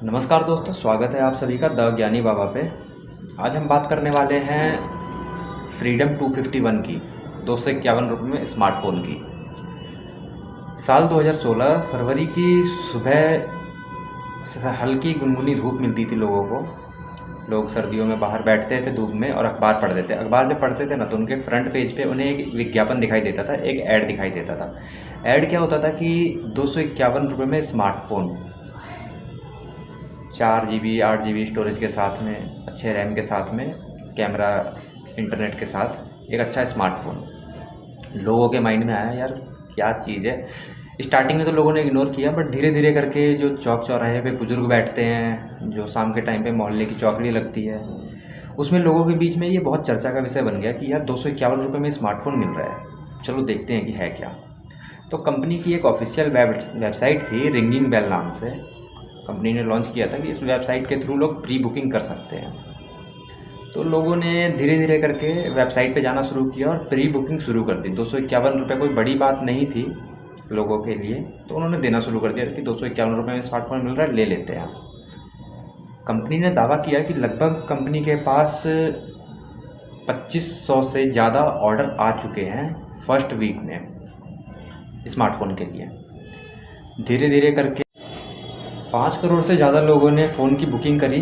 नमस्कार दोस्तों, स्वागत है आप सभी का द ज्ञानी बाबा पे। आज हम बात करने वाले हैं फ्रीडम 251 की, 251 रुपये में स्मार्टफोन की। साल 2016 फरवरी की सुबह हल्की गुनगुनी धूप मिलती थी लोगों को। लोग सर्दियों में बाहर बैठते थे धूप में और अखबार पढ़ते थे। अखबार जब पढ़ते थे ना तो उनके फ्रंट पेज पे उन्हें एक विज्ञापन दिखाई देता था, एक ऐड दिखाई देता था। ऐड क्या होता था कि 251 रुपये में स्मार्टफोन, 4 GB 8 GB स्टोरेज के साथ में, अच्छे रैम के साथ में, कैमरा, इंटरनेट के साथ एक अच्छा स्मार्टफोन। लोगों के माइंड में आया, यार क्या चीज़ है। स्टार्टिंग में तो लोगों ने इग्नोर किया, बट धीरे धीरे करके जो चौक चौराहे पे बुजुर्ग बैठते हैं, जो शाम के टाइम पे मोहल्ले की चौकड़ी लगती है, उसमें लोगों के बीच में ये बहुत चर्चा का विषय बन गया कि यार 251 रुपये में स्मार्टफोन मिल रहा है, चलो देखते हैं कि है क्या। तो कंपनी की एक ऑफिशियल वेबसाइट थी, रिंगिंग बेल नाम से। कंपनी ने लॉन्च किया था कि इस वेबसाइट के थ्रू लोग प्री बुकिंग कर सकते हैं। तो लोगों ने धीरे धीरे करके वेबसाइट पे जाना शुरू किया और प्री बुकिंग शुरू कर दी। 251 रुपये कोई बड़ी बात नहीं थी लोगों के लिए, तो उन्होंने देना शुरू कर दिया कि 251 रुपये में स्मार्टफोन मिल रहा है, ले लेते हैं। कंपनी ने दावा किया कि लगभग कंपनी के पास 2500 से ज़्यादा ऑर्डर आ चुके हैं फर्स्ट वीक में स्मार्टफोन के लिए। धीरे धीरे करके 5 करोड़ से ज़्यादा लोगों ने फ़ोन की बुकिंग करी,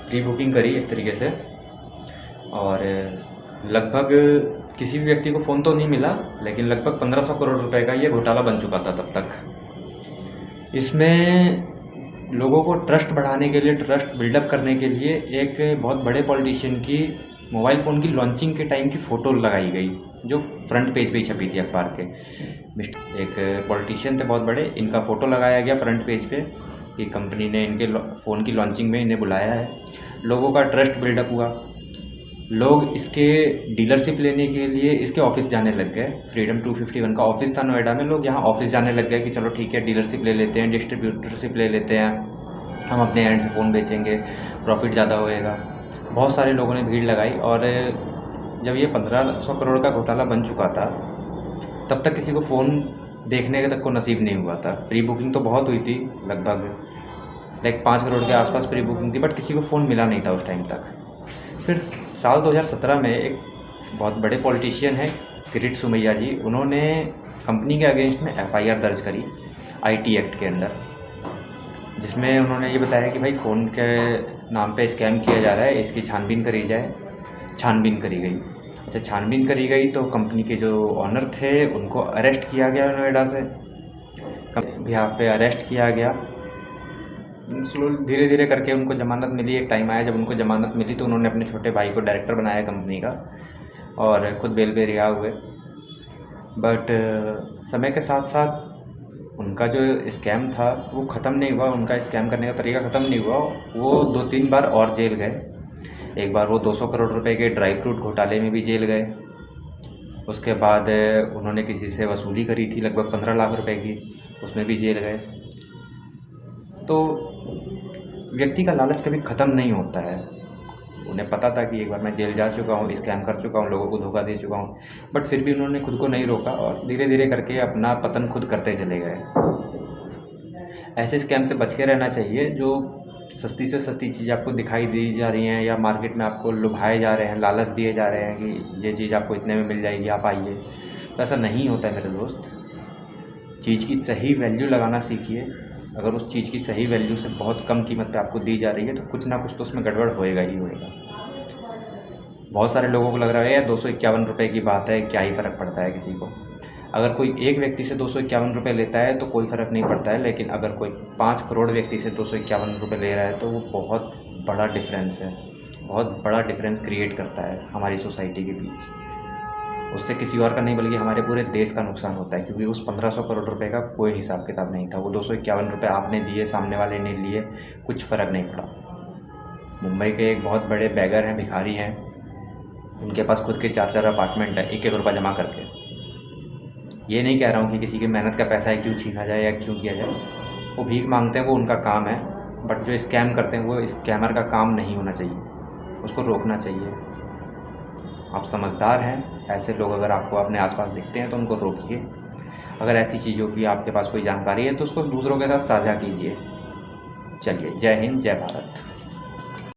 प्री बुकिंग करी एक तरीके से। और लगभग किसी भी व्यक्ति को फ़ोन तो नहीं मिला, लेकिन लगभग 1500 करोड़ रुपए का ये घोटाला बन चुका था तब तक। इसमें लोगों को ट्रस्ट बढ़ाने के लिए, ट्रस्ट बिल्डअप करने के लिए एक बहुत बड़े पॉलिटिशियन की मोबाइल फ़ोन की लॉन्चिंग के टाइम की फ़ोटो लगाई गई, जो फ्रंट पेज पे ही छपी थी अखबार के। एक पॉलिटिशियन थे बहुत बड़े, इनका फ़ोटो लगाया गया फ्रंट पेज पे कि कंपनी ने इनके फ़ोन की लॉन्चिंग में इन्हें बुलाया है। लोगों का ट्रस्ट बिल्डअप हुआ, लोग इसके डीलरशिप लेने के लिए इसके ऑफिस जाने लग गए। फ्रीडम 251 का ऑफिस था नोएडा में, लोग यहाँ ऑफिस जाने लग गए कि चलो ठीक है, डीलरशिप ले लेते हैं, डिस्ट्रीब्यूटरशिप ले लेते हैं, हम अपने एंड से फ़ोन बेचेंगे, प्रॉफिट ज़्यादा होएगा। बहुत सारे लोगों ने भीड़ लगाई और जब ये 1500 करोड़ का घोटाला बन चुका था, तब तक किसी को फ़ोन देखने के तक को नसीब नहीं हुआ था। प्री बुकिंग तो बहुत हुई थी, लगभग 5 करोड़ के आसपास प्री बुकिंग थी, बट किसी को फ़ोन मिला नहीं था उस टाइम तक। फिर साल 2017 में एक बहुत बड़े पॉलिटिशियन हैं किरीट सोमैया जी, उन्होंने कंपनी के अगेंस्ट में FIR दर्ज करी IT एक्ट के अंदर, जिसमें उन्होंने ये बताया कि भाई फ़ोन के नाम पे स्कैम किया जा रहा है, इसकी छानबीन करी जाए। छानबीन करी गई। अच्छा, छानबीन करी गई तो कंपनी के जो ऑनर थे उनको अरेस्ट किया गया नोएडा से, बिहाफ पे अरेस्ट किया गया। धीरे धीरे करके उनको ज़मानत मिली। एक टाइम आया जब उनको ज़मानत मिली तो उन्होंने अपने छोटे भाई को डायरेक्टर बनाया कंपनी का और खुद बेल पे रिहा हुए। बट समय के साथ साथ उनका जो स्कैम था वो ख़त्म नहीं हुआ, उनका स्कैम करने का तरीका ख़त्म नहीं हुआ। वो 2-3 बार और जेल गए। एक बार वो 200 करोड़ रुपए के ड्राई फ्रूट घोटाले में भी जेल गए। उसके बाद उन्होंने किसी से वसूली करी थी लगभग 15 लाख रुपए की, उसमें भी जेल गए। तो व्यक्ति का लालच कभी ख़त्म नहीं होता है। उन्हें पता था कि एक बार मैं जेल जा चुका हूँ, स्कैम कर चुका हूँ, लोगों को धोखा दे चुका हूँ, बट फिर भी उन्होंने खुद को नहीं रोका और धीरे धीरे करके अपना पतन खुद करते चले गए। ऐसे स्कैम से बच के रहना चाहिए। जो सस्ती से सस्ती चीज़ आपको दिखाई दी जा रही हैं या मार्केट में आपको लुभाए जा रहे हैं, लालच दिए जा रहे हैं कि ये चीज़ आपको इतने में मिल जाएगी, आप आइए, तो ऐसा नहीं होता है मेरे दोस्त। चीज़ की सही वैल्यू लगाना सीखिए। अगर उस चीज़ की सही वैल्यू से बहुत कम कीमत पे आपको दी जा रही है तो कुछ ना कुछ तो उसमें गड़बड़ होएगा ही होएगा। बहुत सारे लोगों को लग रहा है यार 251 रुपये की बात है, क्या ही फ़र्क पड़ता है किसी को। अगर कोई एक व्यक्ति से 251 रुपये लेता है तो कोई फ़र्क नहीं पड़ता है, लेकिन अगर कोई 5 करोड़ व्यक्ति से 251 रुपये ले रहा है तो वो बहुत बड़ा डिफरेंस है, बहुत बड़ा डिफरेंस क्रिएट करता है हमारी सोसाइटी के बीच। उससे किसी और का नहीं बल्कि हमारे पूरे देश का नुकसान होता है, क्योंकि उस 1500 करोड़ रुपए का कोई हिसाब किताब नहीं था। वो 251 रुपये आपने दिए, सामने वाले ने लिए, कुछ फ़र्क नहीं पड़ा। मुंबई के एक बहुत बड़े बैगर हैं, भिखारी हैं, उनके पास खुद के 4-4 अपार्टमेंट है, 1-1 रुपये जमा करके। ये नहीं कह रहा हूँ कि किसी की मेहनत का पैसा है क्यों छीना जाए या क्यों किया जाए, वो भीख मांगते हैं, वो उनका काम है। बट जो स्कैम करते हैं वो स्कैमर का काम नहीं होना चाहिए, उसको रोकना चाहिए। आप समझदार हैं, ऐसे लोग अगर आपको अपने आसपास दिखते हैं तो उनको रोकिए। अगर ऐसी चीज़ों की आपके पास कोई जानकारी है तो उसको दूसरों के साथ साझा कीजिए। चलिए, जय हिंद, जय भारत।